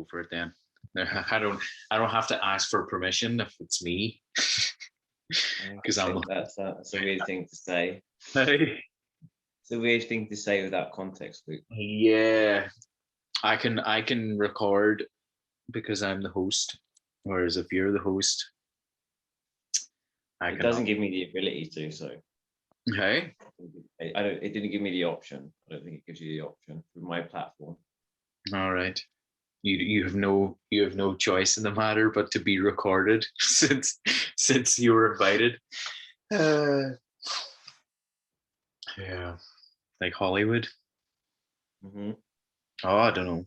go for it then. I don't have to ask for permission if it's me. Because I'm that's a weird thing to say. like, It's a weird thing to say without context, Luke. yeah, I can record because I'm the host. Whereas if you're the host, I It cannot. doesn't give me the ability to, so Okay. I don't. It didn't give me the option. I don't think it gives you the option with my platform. All right. You have no choice in the matter but to be recorded since you were invited. Yeah, like Hollywood. Mm-hmm. Oh, I don't know.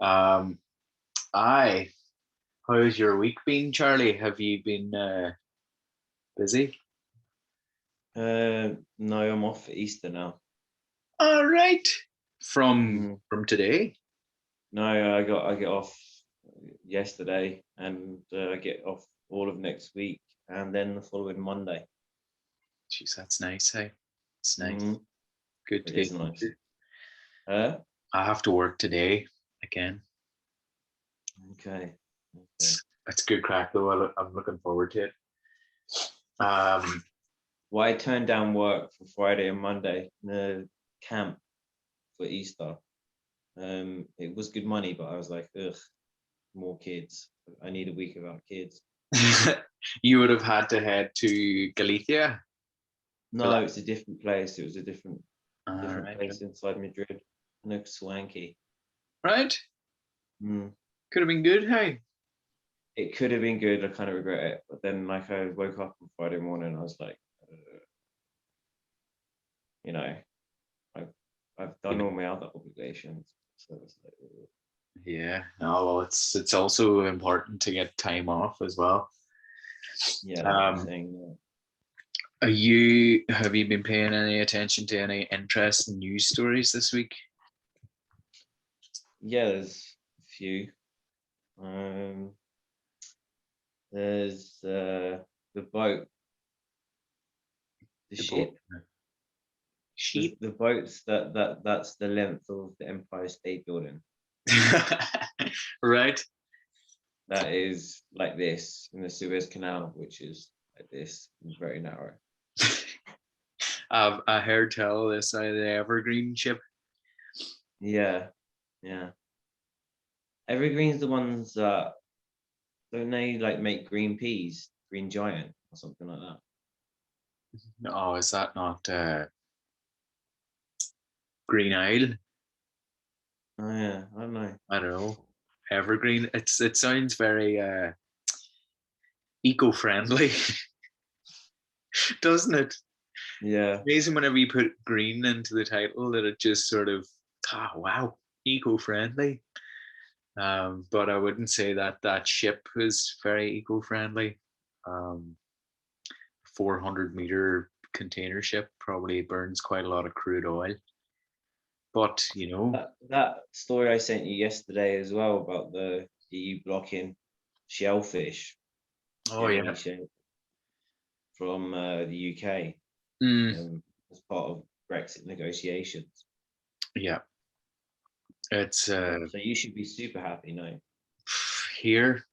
Um, I. How's your week been, Charlie? Have you been busy? No, I'm off for Easter now. All right. From today. No, I get off yesterday, and I get off all of next week, and then the following Monday. Jeez, that's nice. Hey, it's nice. Mm-hmm. Good to It get. is nice. I have to work today again. Okay. It's good crack though. I'm looking forward to it. Well, I turned down work for Friday and Monday in a camp for Easter. It was good money, but I was like, ugh, more kids. I need a week without kids. You would have had to head to Galicia. No, it's a different place. It was a different Right. place inside Madrid. No swanky. Right. Mm. Could have been good. Hey. It could have been good. I kind of regret it, but then like I woke up on Friday morning, and I was like, you know, I've done all my other obligations, so it's like, Yeah. No. Well, it's also important to get time off as well. yeah, that's what I'm saying. Yeah. Have you been paying any attention to any interesting news stories this week? Yeah, there's a few. There's the boat, the ship, Sheep. the boats that's the length of the Empire State Building. Right. That is like this in the Suez Canal, which is like this, very narrow. I heard tell this the Evergreen ship. Yeah, yeah. Evergreen's the ones that don't they like make green peas, green giant, or something like that. Oh, is that not Green Isle? Oh yeah, I don't know. I don't know. Evergreen. It sounds very eco-friendly, doesn't it? Yeah. Amazing whenever you put green into the title that it just sort of wow, eco-friendly. But I wouldn't say that ship is very eco-friendly. 400-meter container ship probably burns quite a lot of crude oil. But That story I sent you yesterday as well about the EU blocking shellfish, oh yeah, from the UK as part of Brexit negotiations. Yeah, it's So you should be super happy now. Here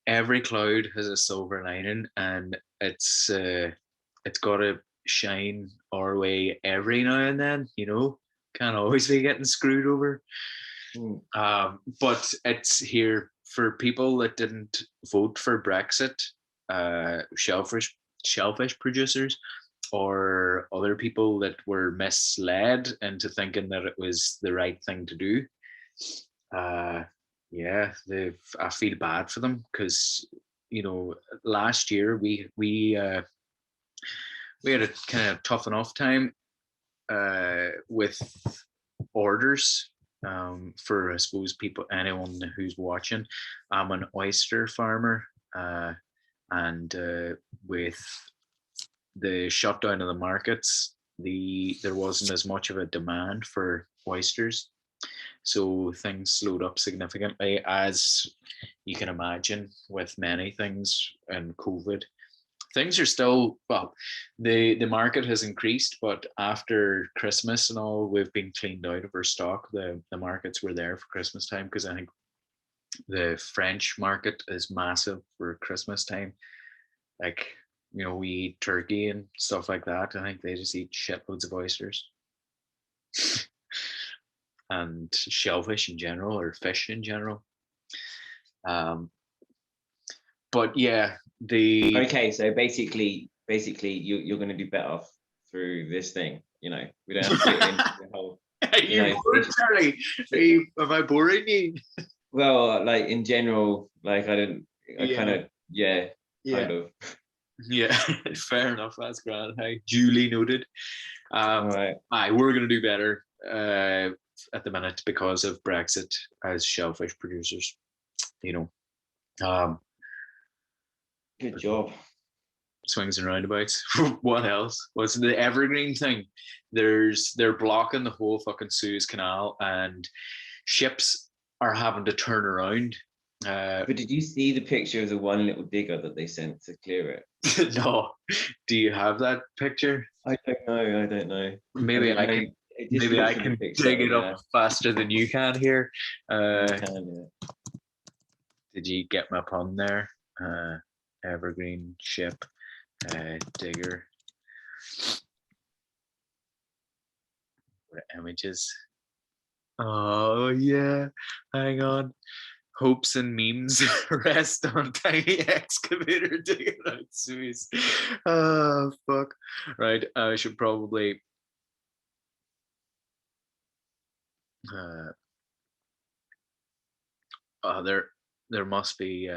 every cloud has a silver lining, and it's got to shine our way every now and then. Can't always be getting screwed over. But it's here for people that didn't vote for Brexit, shellfish producers, or other people that were misled into thinking that it was the right thing to do. Yeah, I feel bad for them because last year we had a kind of tough enough time with orders for, I suppose, anyone who's watching. I'm an oyster farmer, and with the shutdown of the markets, there wasn't as much of a demand for oysters, so things slowed up significantly, as you can imagine with many things and COVID. Things are still, well, the market has increased, but after Christmas and all, we've been cleaned out of our stock. The markets were there for Christmas time because I think The French market is massive for Christmas time. Like, we eat turkey and stuff like that. I think they just eat shitloads of oysters and shellfish in general, or fish in general. Um, but yeah, Okay, so basically, you're going to do better through this thing. We don't have to get into the whole. Are you bored, Charlie? Am I boring you? Well, like in general, like I kind Yeah. of, yeah, kind of. Yeah, fair enough. That's grand. Hey, duly noted. All right. We're gonna do better at the minute because of Brexit as shellfish producers. Um, Good job. swings and roundabouts. What else? What's the Evergreen thing? They're blocking the whole fucking Suez Canal, and ships are having to turn around. But did you see the picture of the one little digger that they sent to clear it? No, do you have that picture? I don't know. Maybe I can. Just Maybe look I for the can picture. dig it Yeah, up faster than you can here. you can, yeah. Did you get my pun there? Evergreen ship digger. What images? Oh yeah, hang on. Hopes and memes rest on tiny excavator digging out Suez. Oh fuck! Right, I should probably. There must be.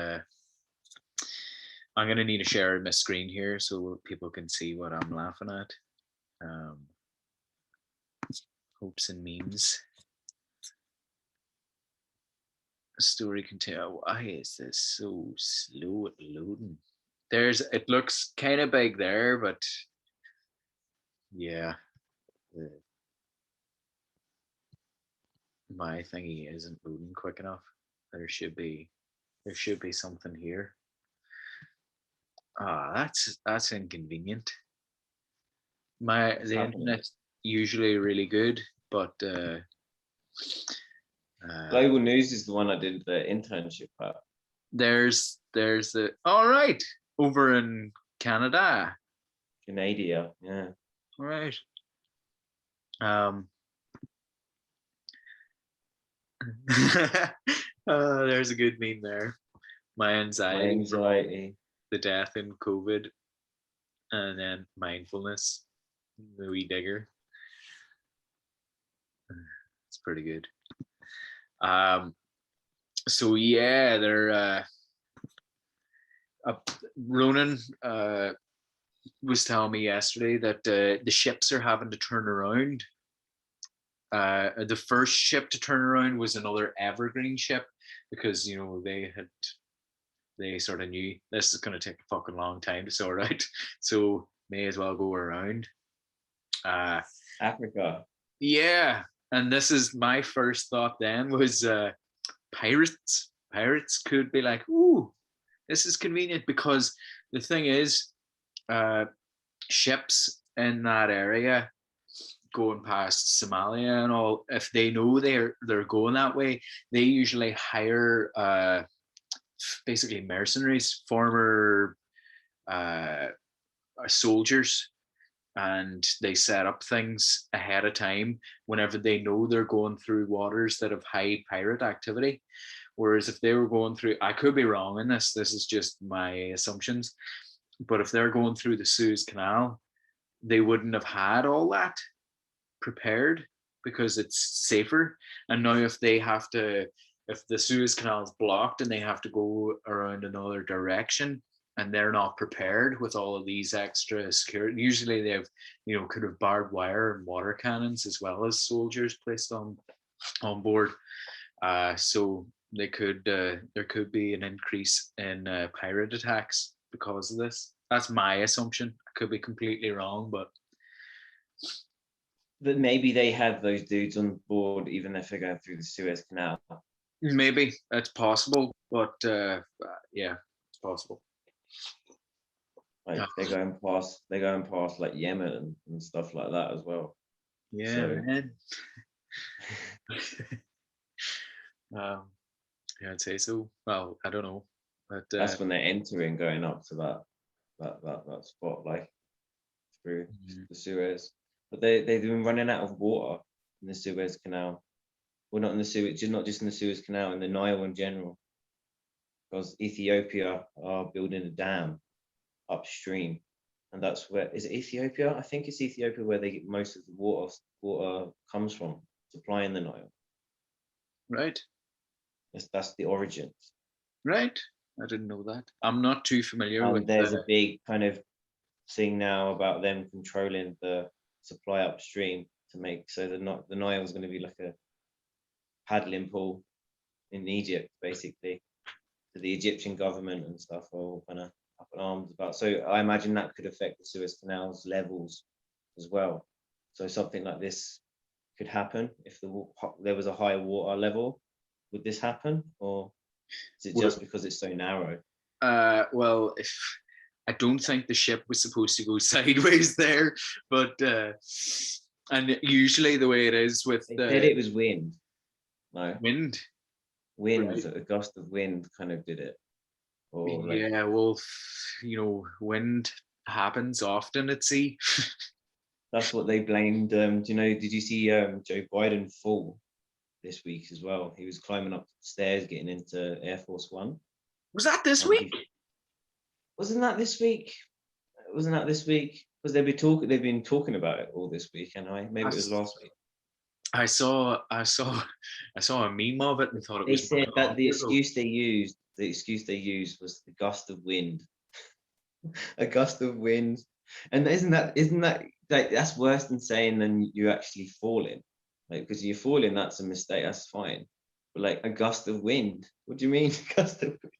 I'm gonna need to share my screen here so people can see what I'm laughing at. Hopes and memes. Story continue. Why is this so slow at loading? It looks kind of big there, but yeah, my thingy isn't loading quick enough. There should be something here. That's inconvenient. The internet's usually really good, but Global News is the one I did the internship at. there's the all right over in Canada. Canada, yeah. All right. There's a good meme there. My anxiety, the death in COVID, and then mindfulness, the wee digger. It's pretty good. So yeah, they're Ronan was telling me yesterday that the ships are having to turn around. The first ship to turn around was another Evergreen ship because they sort of knew this is going to take a fucking long time to sort out, so may as well go around. Africa. Yeah, and this is my first thought. Then was pirates. Pirates could be like, ooh, this is convenient because the thing is, ships in that area going past Somalia and all, if they know they're going that way, they usually hire basically mercenaries, former soldiers, and they set up things ahead of time whenever they know they're going through waters that have high pirate activity. Whereas if they were going through, I could be wrong in this is just my assumptions, but if they're going through the Suez Canal, they wouldn't have had all that prepared because it's safer. And now if the Suez Canal is blocked and they have to go around another direction and they're not prepared with all of these extra security, usually they have, could have barbed wire and water cannons as well as soldiers placed on board. So there could be an increase in pirate attacks because of this. That's my assumption. I could be completely wrong, but maybe they have those dudes on board even if they're going through the Suez Canal. Maybe that's possible, but yeah, it's possible. Like they're going past like Yemen and stuff like that as well. Yeah, so, man. Yeah, I'd say so. Well, I don't know, but That's when they're entering, going up to that spot, like through mhm. the Suez. But they've been running out of water in the Suez Canal. Well, not in the Suez, not just in the Suez Canal, in the Nile in general, because Ethiopia are building a dam upstream, and that's where is it Ethiopia? I think it's Ethiopia where they get most of the water comes from, supplying the Nile. Right, That's the origins. right. I didn't know that. I'm not too familiar with And there's a big kind of thing now about them controlling the supply upstream to make so the Nile is going to be like a paddling pool in Egypt, basically. So the Egyptian government and stuff are all kind of up in arms about. So I imagine that could affect the Suez Canal's levels as well. So something like this could happen if there was a high water level. Would this happen, or is it well, just because it's so narrow? well, if I don't think the ship was supposed to go sideways there, but and usually the way it is with They said the it was wind. No, wind, wind, right? a gust of wind kind of did it, or like Yeah, well, wind happens often at sea. that's what they blamed. Do you know? Did you see Joe Biden fall this week as well? He was climbing up the stairs, getting into Air Force One, Was that this and week? he wasn't that this week. Wasn't that this week? Because they've been talking about it all this week, and I, maybe it was last week. I saw a meme of it and thought it They was said that unbelievable. the excuse they used was the gust of wind, a gust of wind, and isn't that like that's worse than saying than you actually falling, like because you're falling, that's a mistake, that's fine, but like a gust of wind, what do you mean gust of wind?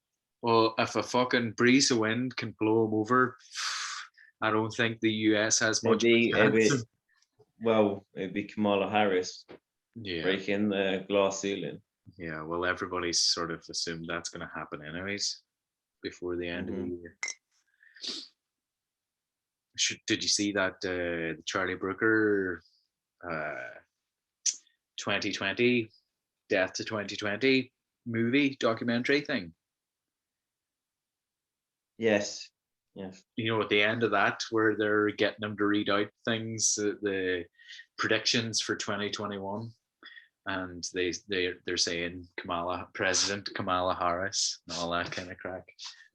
Well, if a fucking breeze of wind can blow them over, I don't think the US has It'd much be, of a it'd chance. be well, it'd be Kamala Harris Yeah, breaking the glass ceiling. yeah. Well, everybody's sort of assumed that's going to happen anyways before the end of the Hmm. year. Did you see that the Charlie Brooker uh, 2020 Death to 2020 movie documentary thing? Yes, yes. At the end of that, where they're getting them to read out things, the predictions for 2021, and they're saying President Kamala Harris, and all that kind of crack,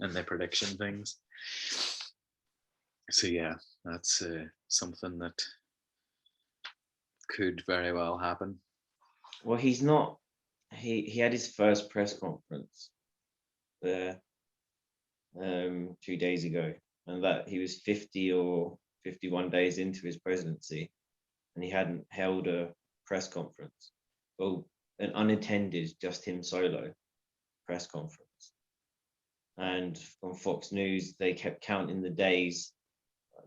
and the prediction things. So yeah, that's something that could very well happen. Well, he's not. He had his first press conference there 2 days ago, and that he was 50 or 51 days into his presidency, and he hadn't held a press conference. Well, an unattended, just him solo press conference. And on Fox News, they kept counting the days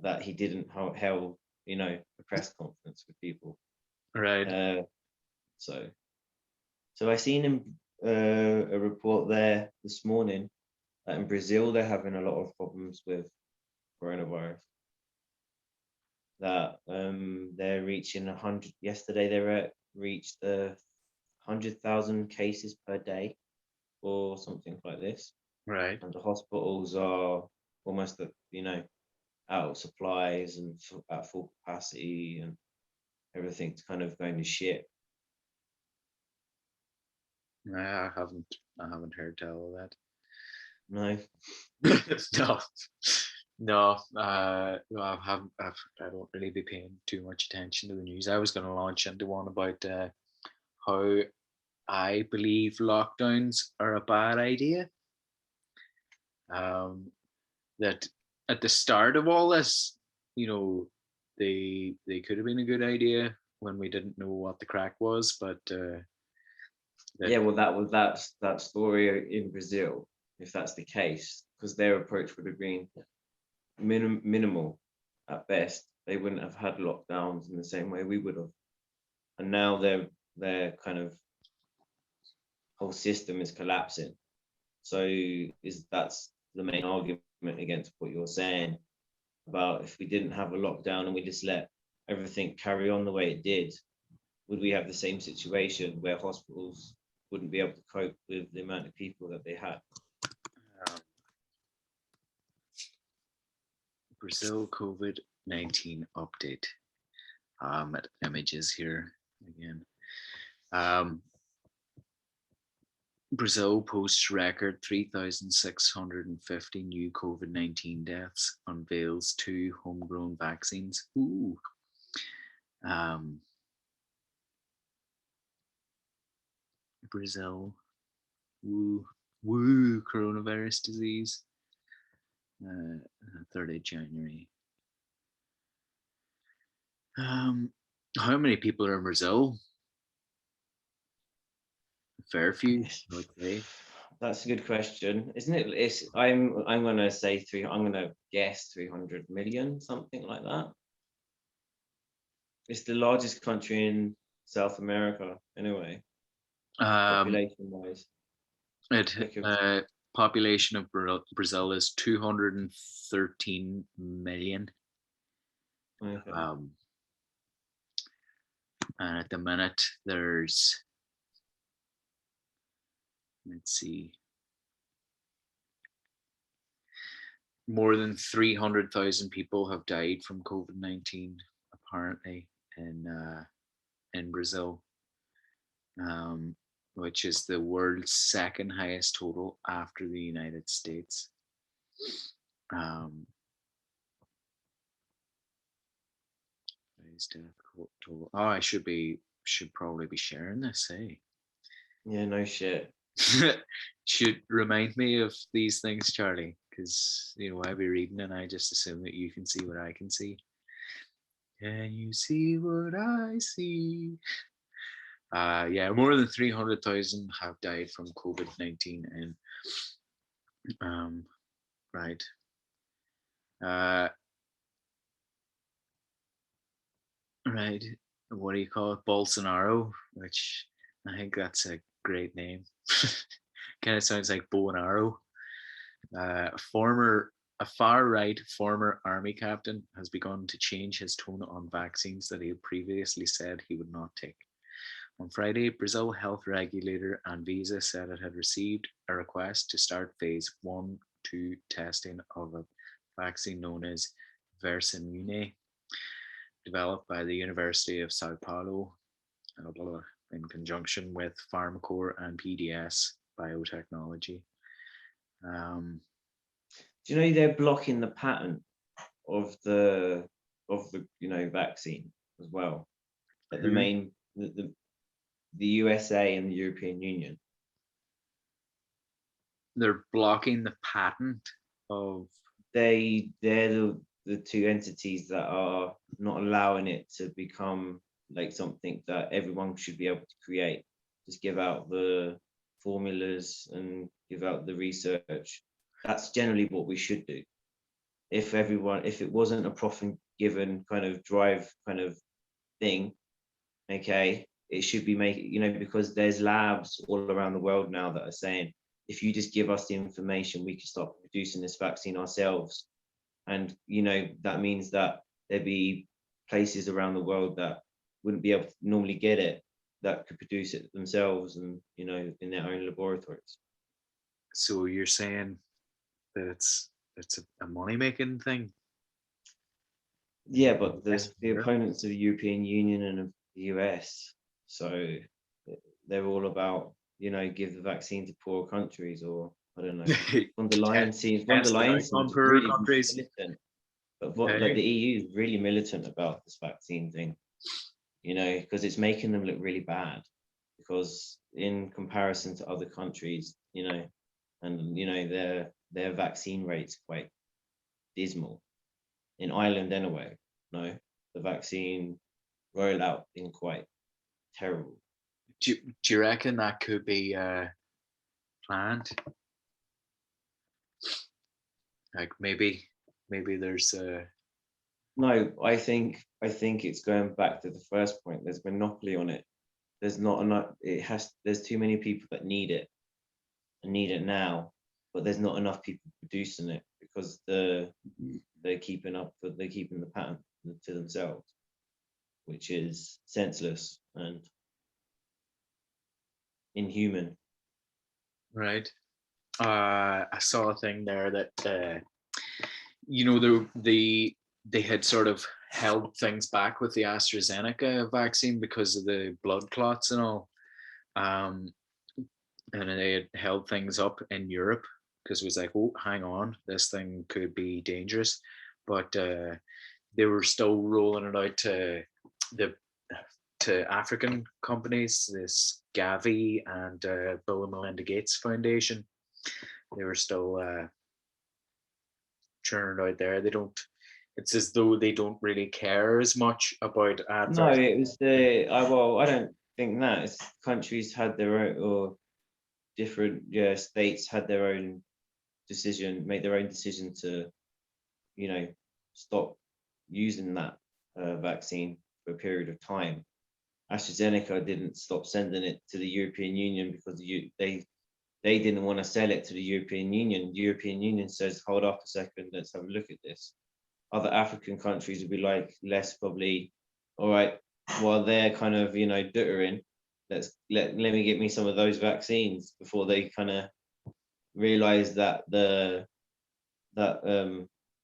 that he didn't held, a press conference with people. Right. Uh, so, so I seen him a report there this morning that in Brazil they're having a lot of problems with coronavirus. That they're reaching 100. Yesterday reached 100,000 cases per day or something like this, Right. and the hospitals are almost out of supplies and at full capacity, and everything's kind of going to shit. I haven't heard tell of that. No, No, no. I haven't. I don't really be paying too much attention to the news. I was going to launch into one about how I believe lockdowns are a bad idea. Um, that at the start of all this, you know, they could have been a good idea when we didn't know what the crack was, but that yeah, well, that story in Brazil, if that's the case, because their approach would have been minimal at best. They wouldn't have had lockdowns in the same way we would have, and now their kind of whole system is collapsing. So that's the main argument against what you're saying about if we didn't have a lockdown and we just let everything carry on the way it did, would we have the same situation where hospitals wouldn't be able to cope with the amount of people that they had. Um, Brazil COVID-19 update. At images here again. Brazil posts record 3,650 new COVID-19 deaths, unveils 2 homegrown vaccines. Ooh. Brazil. Woo. Woo. Coronavirus disease. 3rd of January. How many people are in Brazil? Fair few, I would say. That's a good question, isn't it? I'm gonna say I'm gonna guess 300 million, something like that. It's the largest country in South America, anyway, population wise. Population of Brazil is 213 million. Okay. And at the minute, there's, let's see, more than 300,000 people have died from COVID-19, apparently, in Brazil, which is the world's 2nd highest total after the United States. Total. Oh, I should probably be sharing this, hey? Yeah, no shit. Should remind me of these things, Charlie, because I'll be reading and I just assume that you can see what I can see. Can you see what I see? Yeah, more than 300,000 have died from COVID-19, and right. Right. What do you call it? Bolsonaro, which I think that's a great name. Kind of sounds like bow and arrow. A far-right former army captain has begun to change his tone on vaccines that he had previously said he would not take. On Friday, Brazil health regulator Anvisa said it had received a request to start phase 1/2 testing of a vaccine known as Versamune, developed by the University of Sao Paulo in conjunction with Farmcore and PDS Biotechnology. Do you know they're blocking the patent of the vaccine as well? But the USA and the European Union. They're blocking the patent of. They're the 2 entities that are not allowing it to become like something that everyone should be able to create. Just give out the formulas and give out the research. That's generally what we should do. If it wasn't a profit given kind of drive kind of thing, okay, it should be because there's labs all around the world now that are saying, if you just give us the information, we can start producing this vaccine ourselves. And that means that there'd be places around the world that wouldn't be able to normally get it, that could produce it themselves and in their own laboratories. So you're saying that it's a money-making thing? Yeah, but the opponents of the European Union and of the US, so they're all about give the vaccine to poor countries, or I don't know. Von der Leyen seems really militant, but like the EU is really militant about this vaccine thing, because it's making them look really bad, because in comparison to other countries, and their vaccine rate's quite dismal. In Ireland anyway, the vaccine rollout been quite terrible. Do you reckon that could be planned? Like maybe there's a. No, I think it's going back to the first point. There's monopoly on it. There's not enough. There's too many people that need it and need it now, but there's not enough people producing it because they're keeping the patent to themselves, which is senseless. And inhuman. Right. I saw a thing there that you know they had sort of held things back with the AstraZeneca vaccine because of the blood clots and all, um, and they had held things up in Europe because it was like, oh, hang on, this thing could be dangerous, but they were still rolling it out the to African companies, this Gavi and Bill and Melinda Gates Foundation. They were still churning out there. They don't. It's as though they don't really care as much about No, adverts. it was the well, I don't think that. It's countries had their own, or different states had their own decision, made their own decision to, stop using that vaccine for a period of time. AstraZeneca didn't stop sending it to the European Union because they didn't want to sell it to the European Union. The European Union says, hold up a second, let's have a look at this. Other African countries would be like less probably, all right, while they're kind of, duttering, let me get me some of those vaccines before they kind of realize that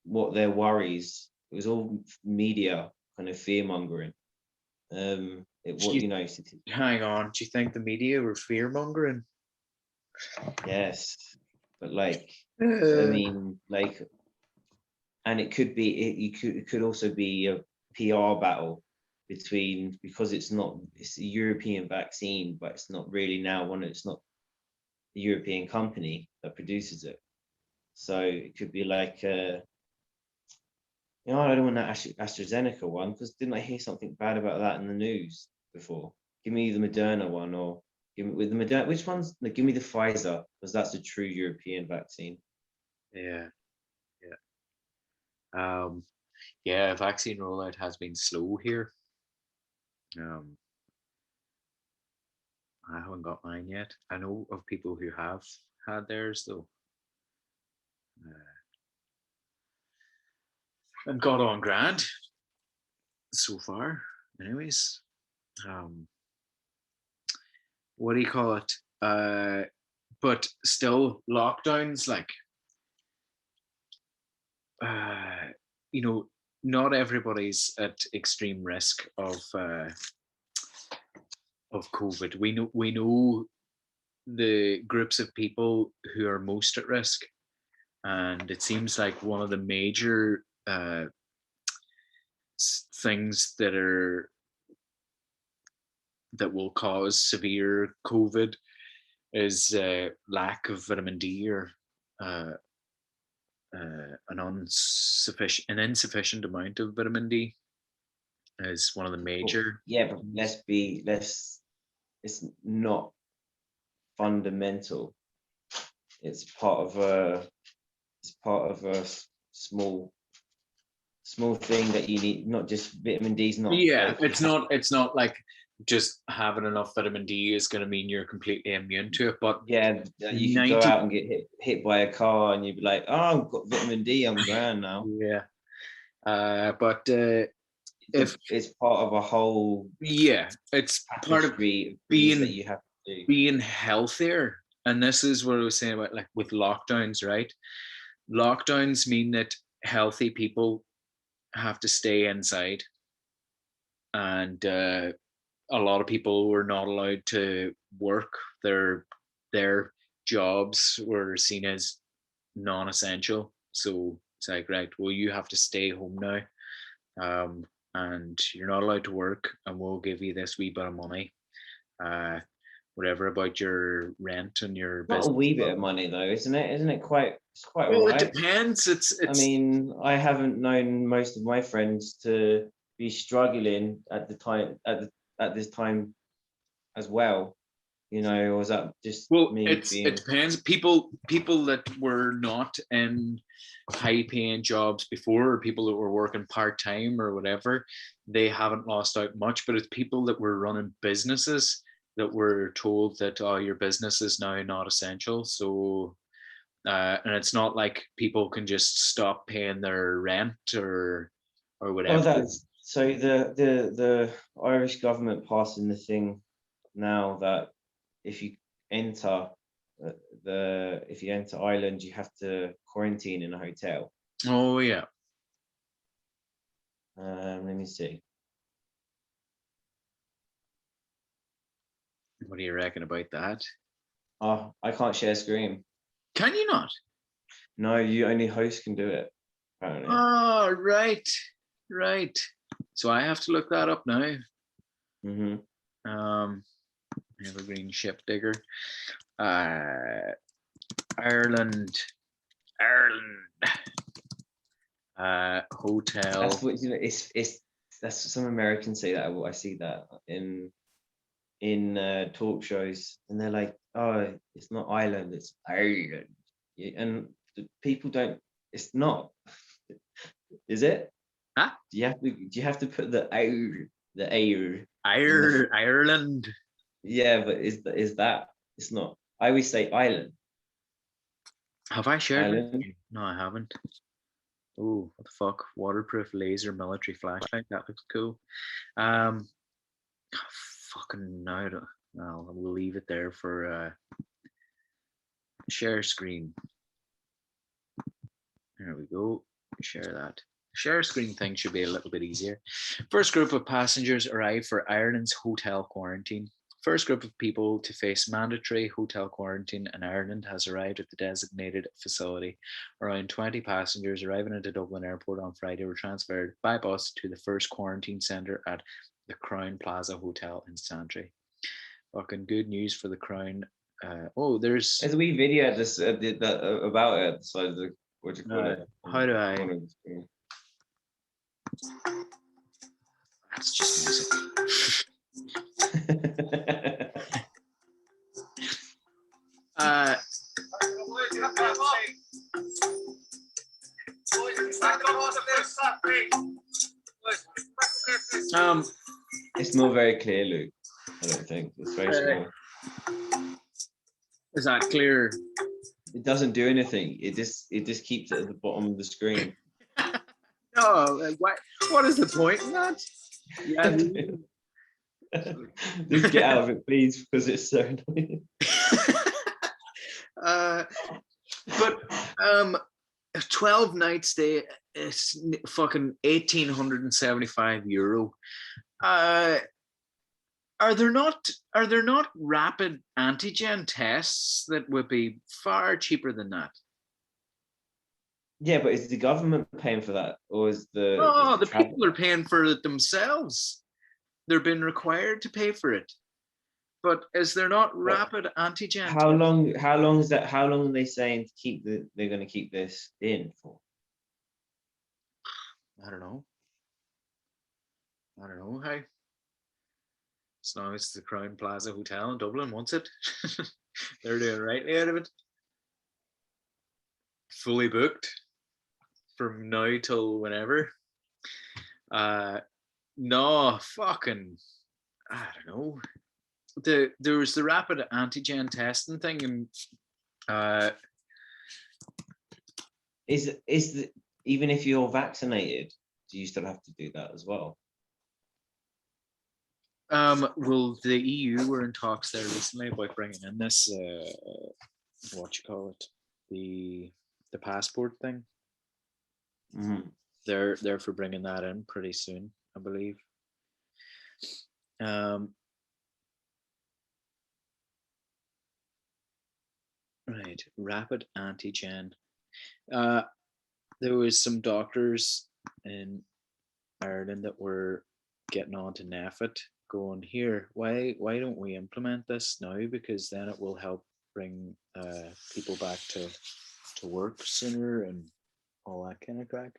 what their worries, it was all media kind of fear mongering. Hang on, do you think the media were fear mongering? Yes, but I mean, and it could be it could also be a PR battle because it's a European vaccine, but it's not really now it's not a European company that produces it. So it could be like I don't want that AstraZeneca one because didn't I hear something bad about that in the news before? Give me the Moderna one, or give me with the Moderna. Which one's? No, give me the Pfizer because that's a true European vaccine. Yeah, yeah. Vaccine rollout has been slow here. I haven't got mine yet. I know of people who have had theirs though, and got on grand so far. Anyways, um, what do you call it? But still, lockdowns like uh, you know, not everybody's at extreme risk of COVID. We know the groups of people who are most at risk, and it seems like one of the major things that will cause severe COVID is lack of vitamin D or uh, an insufficient amount of vitamin D is one of the major. Yeah, but it's not fundamental. It's part of a small thing that you need. Not just vitamin D is not. Yeah, it's not like just having enough vitamin D is going to mean you're completely immune to it. But yeah, you could go out and get hit by a car and you'd be like, oh, I've got vitamin D, I'm grand now. Yeah, but if it's part of a whole, it's part of being that you have to do. Being healthier. And this is what I was saying about like with lockdowns, right? Lockdowns mean that healthy people have to stay inside, and a lot of people were not allowed to work. Their jobs were seen as non-essential. So it's like, right, well, you have to stay home now, and you're not allowed to work, and we'll give you this wee bit of money, whatever, about your rent and your not business. A wee bit of money though, isn't it? Isn't it quite? It's quite well, all right. It depends. It's. I mean, I haven't known most of my friends to be struggling at this time as well. Or was that just me? It depends. People that were not in high paying jobs before, or people that were working part time or whatever, they haven't lost out much. But it's people that were running businesses that were told that, oh, your business is now not essential. So and it's not like people can just stop paying their rent or whatever. Oh, that's so the Irish government passing the thing now that if you enter if you enter Ireland, you have to quarantine in a hotel. Oh yeah. Let me see. What do you reckon about that? Oh, I can't share screen. Can you not? No, you only host can do it. Apparently. Oh, right. Right. So I have to look that up now. Evergreen ship digger. Ireland. Hotel. That's what you know. It's that's some Americans say that. I see that in talk shows, and they're like, "Oh, it's not Ireland, it's Ireland," and people don't. It's not. Is it? Huh? Do you have to put the air Ireland. Yeah, but is that? It's not. I always say island. Have I shared? Island. No, I haven't. Oh, what the fuck? Waterproof laser military flashlight. That looks cool. Fucking no. Well, we'll leave it there for share screen. There we go. Share that. Share screen thing should be a little bit easier. First group of passengers arrived for Ireland's hotel quarantine. First group of people to face mandatory hotel quarantine in Ireland has arrived at the designated facility. Around 20 passengers arriving at the Dublin airport on Friday were transferred by bus to the first quarantine centre at the Crown Plaza Hotel in Santry. Fucking good news for the Crown. There's a wee video this about it. So what do you call it? How do I? That's just music. It's not very clear, Luke. I don't think it's very small. Is that clear? It doesn't do anything. It just keeps it at the bottom of the screen. No, what is the point in that? Yeah. Just get out of it, please, because it's so annoying. But 12 night stay is fucking €1,875. Are there not rapid antigen tests that would be far cheaper than that? Yeah, but is the government paying for that, or is the? Oh, the people are paying for it themselves. They're being required to pay for it. But is there not rapid antigen? How long is that? How long are they saying to keep they're going to keep this in for? I don't know how. As long as the Crown Plaza Hotel in Dublin wants it, they're doing rightly out of it. Fully booked from now till whenever. No, fucking, I don't know. There was the rapid antigen testing thing, and even if you're vaccinated, do you still have to do that as well? Well, the EU were in talks there recently about bringing in this the passport thing. Mm-hmm. They're for bringing that in pretty soon, I believe. Right, rapid antigen. There was some doctors in Ireland that were getting on to NEFIT, going, here, why don't we implement this now, because then it will help bring people back to work sooner and all that kind of crack.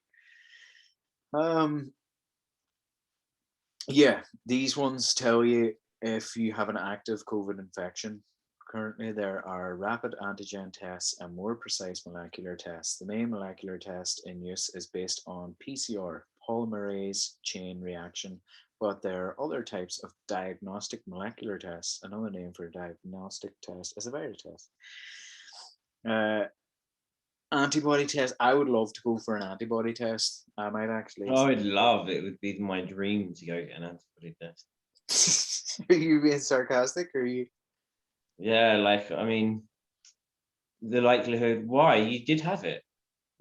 Yeah, these ones tell you if you have an active COVID infection. Currently, there are rapid antigen tests and more precise molecular tests. The main molecular test in use is based on PCR, polymerase chain reaction, but there are other types of diagnostic molecular tests. Another name for a diagnostic test is a viral test. Antibody test. I would love to go for an antibody test. I might actually. Oh, I'd love it. It would be my dream to go get an antibody test. Are you being sarcastic, or are you? Yeah, like I mean, the likelihood why you did have it.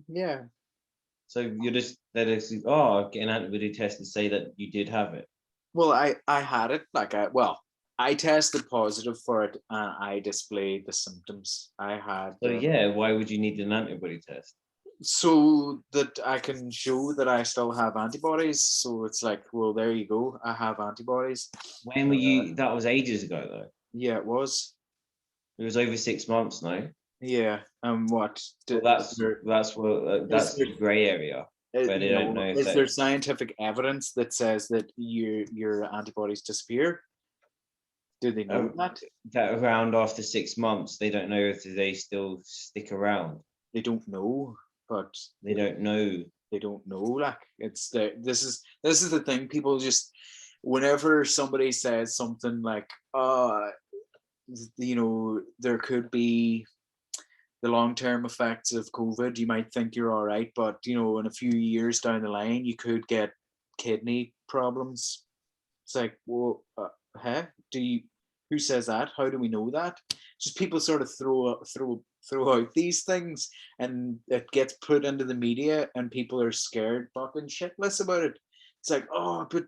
Yeah. So you're just oh, get an antibody test to say that you did have it. Well, I had it. I tested positive for it, and I displayed the symptoms. I had So yeah, why would you need an antibody test? so that I can show that I still have antibodies. So it's like, well, there you go. I have antibodies. When were you? That was ages ago though. Yeah, it was. It was over 6 months now. Yeah. What Well, is that's there the grey area where they don't know if is there that scientific evidence that says that your antibodies disappear? Do they know uh, that? that around after 6 months they don't know if they still stick around. They don't know, but They don't know. they don't know. Like it's the this is the thing. People just whenever somebody says something like, there could be the long term effects of COVID, you might think you're all right, but in a few years down the line, you could get kidney problems. It's like, well, huh? Do you? Who says that? How do we know that? Just people sort of throw out these things, and it gets put into the media, and people are scared fucking shitless about it. It's like, oh, but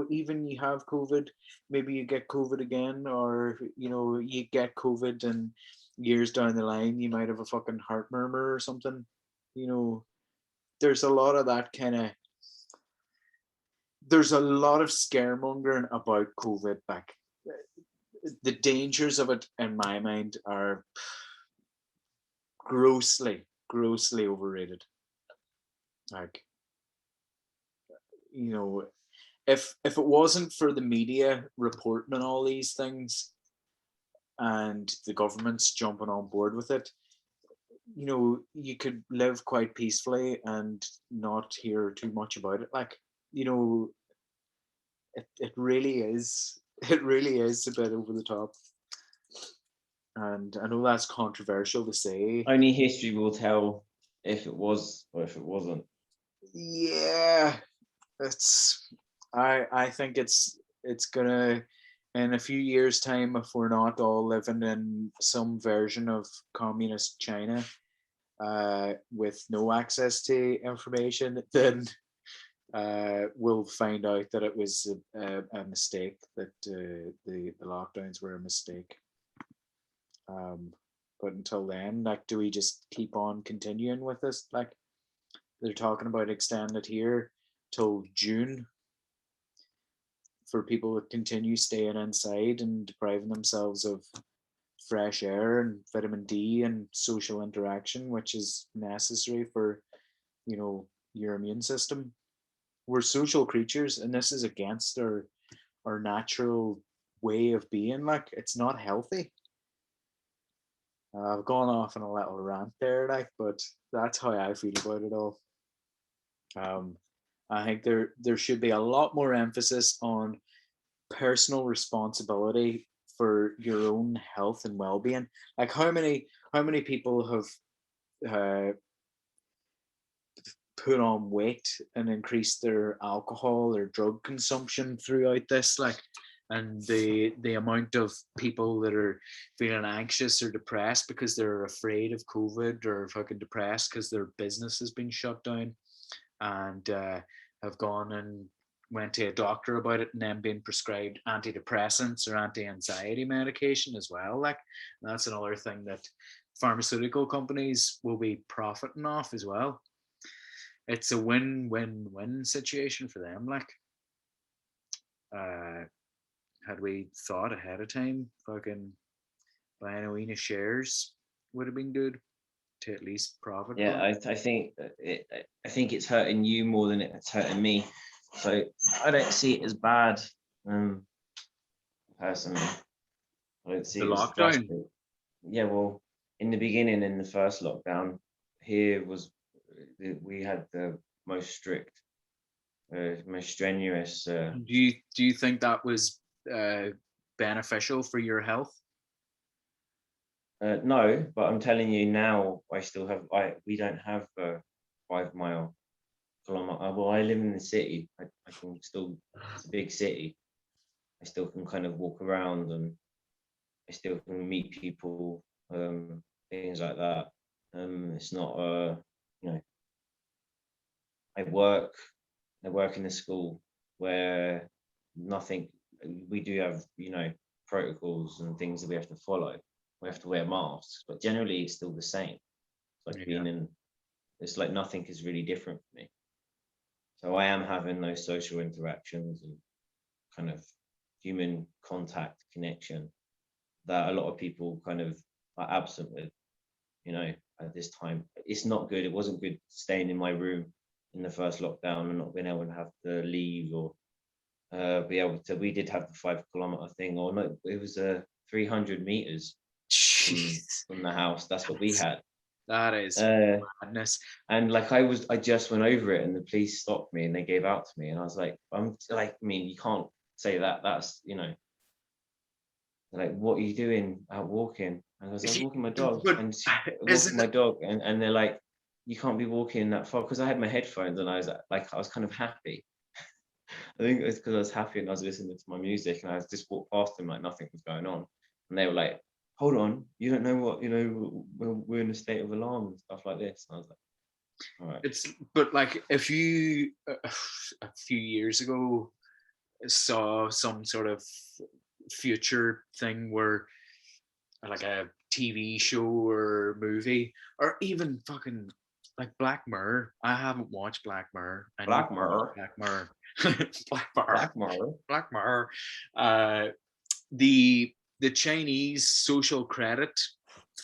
even you have COVID, maybe you get COVID again, or you get COVID, and years down the line, you might have a fucking heart murmur or something. You know, there's a lot of that kind of there's a lot of scaremongering about COVID. Like the dangers of it, in my mind, are grossly overrated. Like, you know, if it wasn't for the media reporting on all these things and the government's jumping on board with it, you could live quite peacefully and not hear too much about it. Like, you know, it really is. It really is a bit over the top. And I know that's controversial to say. Only history will tell if it was or if it wasn't. Yeah, it's. I think it's gonna in a few years' time, if we're not all living in some version of communist China, with no access to information, then we'll find out that it was a mistake, that the lockdowns were a mistake. Um, but until then, like, do we just keep on continuing with this? Like, they're talking about extending it here till June for people to continue staying inside and depriving themselves of fresh air and vitamin D and social interaction, which is necessary for, your immune system. We're social creatures, and this is against our natural way of being. Like, it's not healthy. I've gone off on a little rant there, like, but that's how I feel about it all. Um, I think there should be a lot more emphasis on personal responsibility for your own health and well-being. Like, how many people have uh, put on weight and increased their alcohol or drug consumption throughout this, like, and the amount of people that are feeling anxious or depressed because they're afraid of COVID, or fucking depressed because their business has been shut down, and have gone and went to a doctor about it, and then been prescribed antidepressants or anti-anxiety medication as well. Like, that's another thing that pharmaceutical companies will be profiting off as well. It's a win-win-win situation for them. Like, uh, had we thought ahead of time, fucking buying a wee of shares would have been good to at least profit Yeah, from. I think it's hurting you more than it's hurting me. So I don't see it as bad, personally. I don't see The it as lockdown. drastic. Yeah, well, in the beginning, in the first lockdown, here was we had the most strict, most strenuous. Do you think that was uh, beneficial for your health? No, but I'm telling you now, I still have. We don't have a 5 mile kilometer. Well, I live in the city. I can still. It's a big city. I still can kind of walk around and I still can meet people, things like that. It's not you know, I work I work in a school where nothing, we do have, you know, protocols and things that we have to follow. We have to wear masks, but generally it's still the same. It's like Yeah. being in, it's like nothing is really different for me. So I am having those social interactions and kind of human contact connection that a lot of people kind of are absent with, you know, at this time. It's not good. It wasn't good staying in my room in the first lockdown and not being able to have to leave or be able to. We did have the 5 kilometer thing, or no, it was 300 meters Jeez, from the house. That's what we had. that is Uh, madness. and like I just went over it, and the police stopped me and they gave out to me, and I was like, I'm like, I mean, you can't say that. That's, you know, like, what are you doing out walking? And I was like, walking my dog, But and walking isn't my it? dog, and they're like, you can't be walking that far, because I had my headphones and I was like, I was kind of happy. I think it's because I was happy and I was listening to my music, and I just walked past them like nothing was going on, and they were like, hold on, you don't know what, you know, we're in a state of alarm and stuff like this. And I was like, all right. It's but like if you a few years ago saw some sort of future thing where like a TV show or movie or even fucking like Black Mirror. I haven't watched Black Mirror. I need Black to watch Mirror. Black Mirror. Black Mirror. Black Mirror. Black Mirror. Uh, the Chinese social credit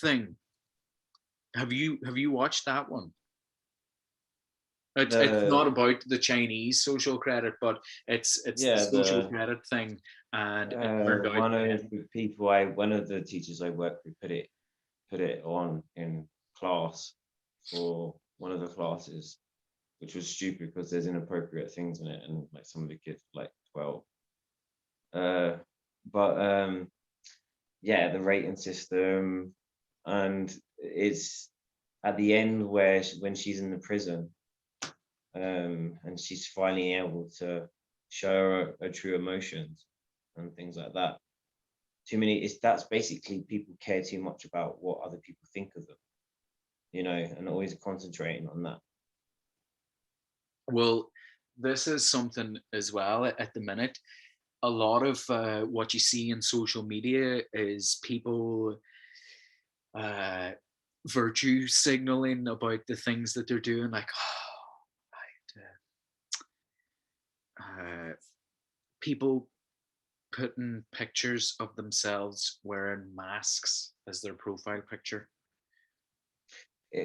thing. Have you watched that one? It's not The about the Chinese social credit, but it's the Yeah, social the credit thing, and it turned out one of then. the one of the teachers I work with put it on in class for one of the classes, which was stupid because there's inappropriate things in it, and like some of the kids were like 12. Uh, but yeah, the rating system, and it's at the end where when she's in the prison, and she's finally able to show her true emotions and things like that. Too many, it's that's basically people care too much about what other people think of them, you know, and always concentrating on that. Well, this is something as well at the minute. A lot of what you see in social media is people uh, virtue signaling about the things that they're doing, like, oh, people putting pictures of themselves wearing masks as their profile picture.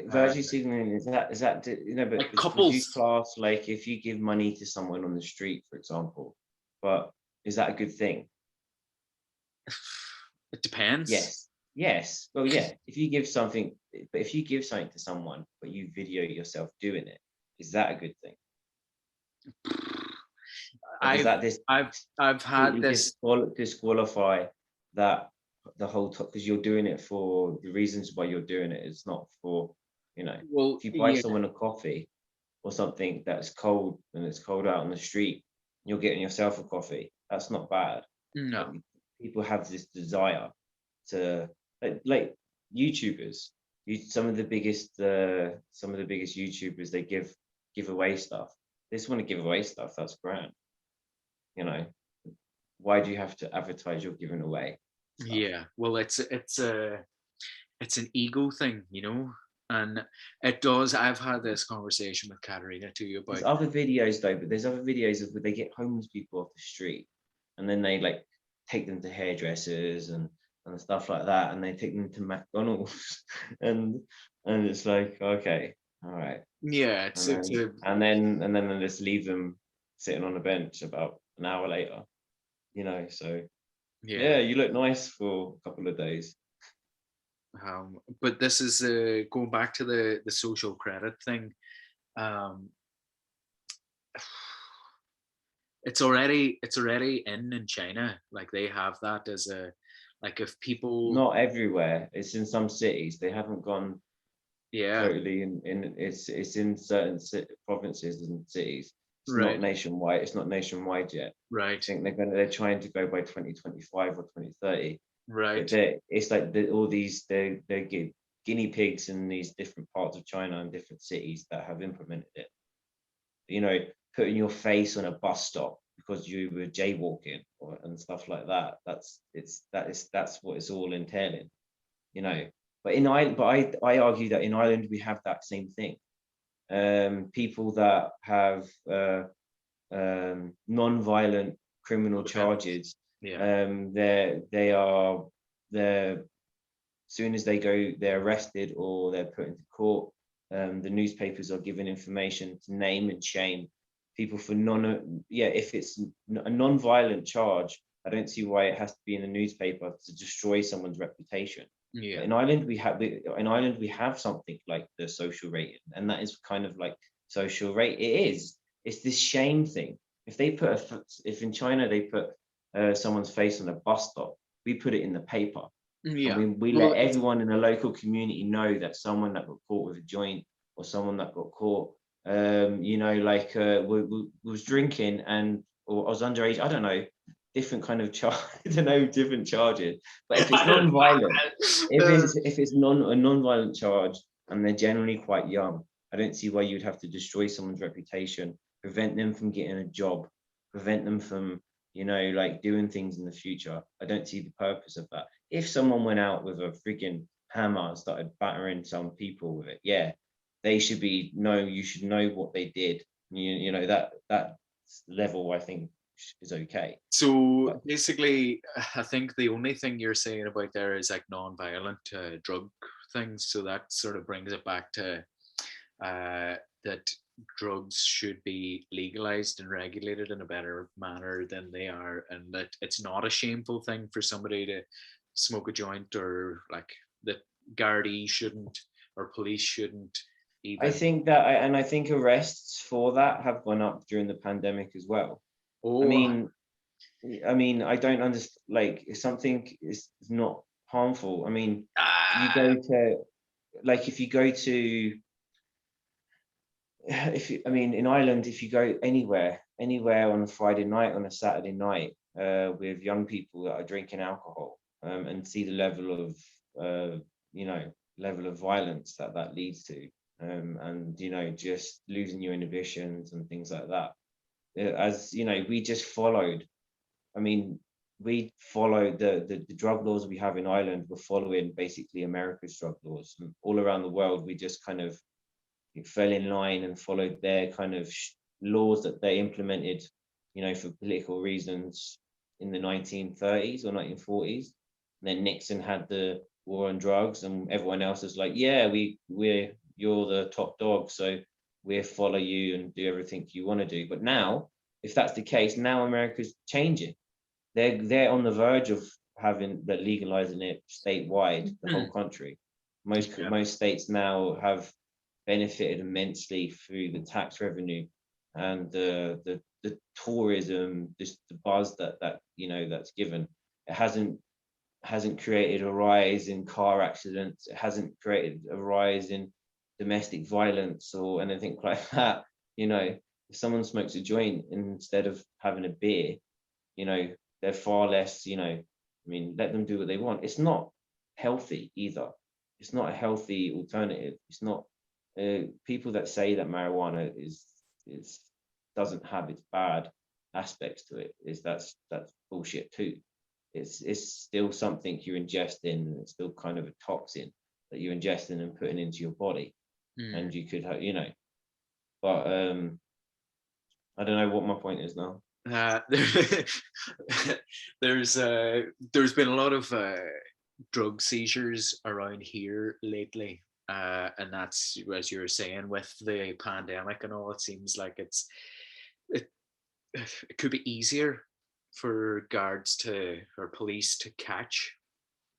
Virtue signaling, you know, but Like would you couples. class, like, if you give money to someone on the street, for example, but is that a good thing? It depends. Yes. Yes. Well, yeah. If you give something, but if you give something to someone, but you video yourself doing it, is that a good thing? Or does I've that this I've had completely this. disqualify that the whole top, because you're doing it for the reasons why you're doing it? It's not for, you know, Well, if you buy yeah, someone a coffee or something that's cold and it's cold out on the street, you're getting yourself a coffee. That's not bad. But no. people have this desire to, like YouTubers. Some of the biggest YouTubers, they give away stuff. They just want to give away stuff. That's grand. You know, why do you have to advertise you're giving away stuff? Yeah, well, it's an ego thing, you know, and it does. I've had this conversation with Katerina too There's about. other videos though, but there's other videos of where they get homeless people off the street, and then they like take them to hairdressers and stuff like that, and they take them to McDonald's, and it's like, okay, all right, Yeah, and it's then a they just leave them sitting on a bench about an hour later, you know. So yeah. yeah, you look nice for a couple of days. But this is going back to the social credit thing. Um, it's already in China. Like they have that as a, like if people. Not everywhere. It's in some cities. They haven't gone Yeah, totally it's in certain provinces and cities. It's not right, nationwide. It's not nationwide yet. I right. think they're trying to go by 2025 or 2030. Right. It's like all these they're guinea pigs in these different parts of China and different cities that have implemented it. You know, putting your face on a bus stop because you were jaywalking and stuff like that. That's what it's all entailing. You know, but I argue that in Ireland we have that same thing. People that have non-violent criminal charges, Yeah. they're soon as they're arrested or they're put into court, the newspapers are given information to name and shame people for if it's a non-violent charge, I don't see why it has to be in the newspaper to destroy someone's reputation. Yeah. In Ireland we have something like the social rating, and that is kind of like social rate. It's this shame thing. If in China they put someone's face on a bus stop, we put it in the paper. And Yeah. we Well, let everyone in the local community know that someone that got caught with a joint or someone that got caught, was drinking or was underage. I don't know, different kind of charge. I don't know, different charges. But if it's non-violent, if it's a non-violent charge and they're generally quite young, I don't see why you'd have to destroy someone's reputation, prevent them from getting a job, prevent them from like doing things in the future. I don't see the purpose of that. If someone went out with a freaking hammer and started battering some people with it, yeah, they should be you should know what they did. That level I think is okay. so But basically, I think the only thing you're saying about there is like non-violent drug things. So that sort of brings it back to that drugs should be legalized and regulated in a better manner than they are, and that it's not a shameful thing for somebody to smoke a joint, or like that Gardaí shouldn't or police shouldn't I even. think that, and I think arrests for that have gone up during the pandemic as well. I Oh, mean, I don't understand. Like, if something is not harmful, I mean, if you ah, go to, if you go to, in Ireland, if you go anywhere on a Friday night, on a Saturday night, with young people that are drinking alcohol, and see the level of violence that leads to, and just losing your inhibitions and things like that. As we just followed. I mean, we followed the drug laws we have in Ireland. We're following basically America's drug laws, and all around the world. We just kind of fell in line and followed their kind of laws that they implemented, for political reasons in the 1930s or 1940s. And then Nixon had the war on drugs, and everyone else was like, yeah, you're the top dog, so we'll follow you and do everything you want to do. But now, if that's the case, now America's changing. They're on the verge of having that legalizing it statewide, the whole country. yeah, Most states now have benefited immensely through the tax revenue and the tourism, just the buzz that's given. It hasn't created a rise in car accidents. It hasn't created a rise in domestic violence or anything like that. If someone smokes a joint instead of having a beer, they're far less. Let them do what they want. It's not healthy either. It's not a healthy alternative. It's not. People that say that marijuana is doesn't have its bad aspects to it, that's bullshit too. It's still something you're ingesting, and it's still kind of a toxin that you're ingesting and putting into your body, mm. and you could but I don't know what my point is now. Uh, there's been a lot of drug seizures around here lately, and that's, as you were saying, with the pandemic and all. It seems like it, it could be easier for guards to or police to catch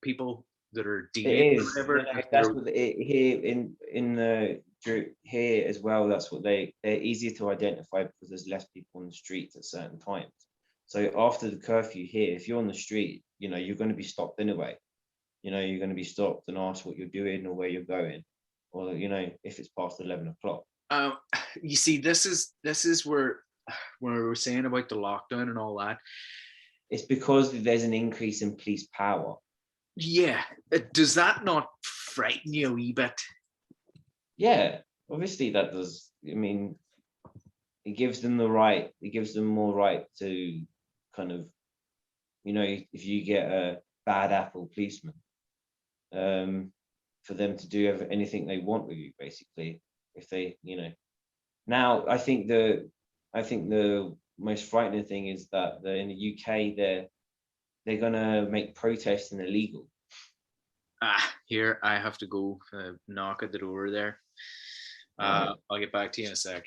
people that are It deviant or is, whatever if that's they're. what here in the here as well. That's what they're easier to identify because there's less people on the streets at certain times. So after the curfew here, if you're on the street, you're going to be stopped anyway. You're going to be stopped and asked what you're doing or where you're going, or if it's past 11 o'clock. Um, you see, this is where when we were saying about the lockdown and all that. It's because there's an increase in police power. Yeah. Does that not frighten you a wee bit? Yeah, obviously that does. I mean, it gives them the right. It gives them more right to kind of, if you get a bad apple policeman, for them to do anything they want with you, basically. If they, now I think the most frightening thing is that in the UK they're gonna make protesting illegal. Here I have to go knock at the door there. Right. I'll get back to you in a sec.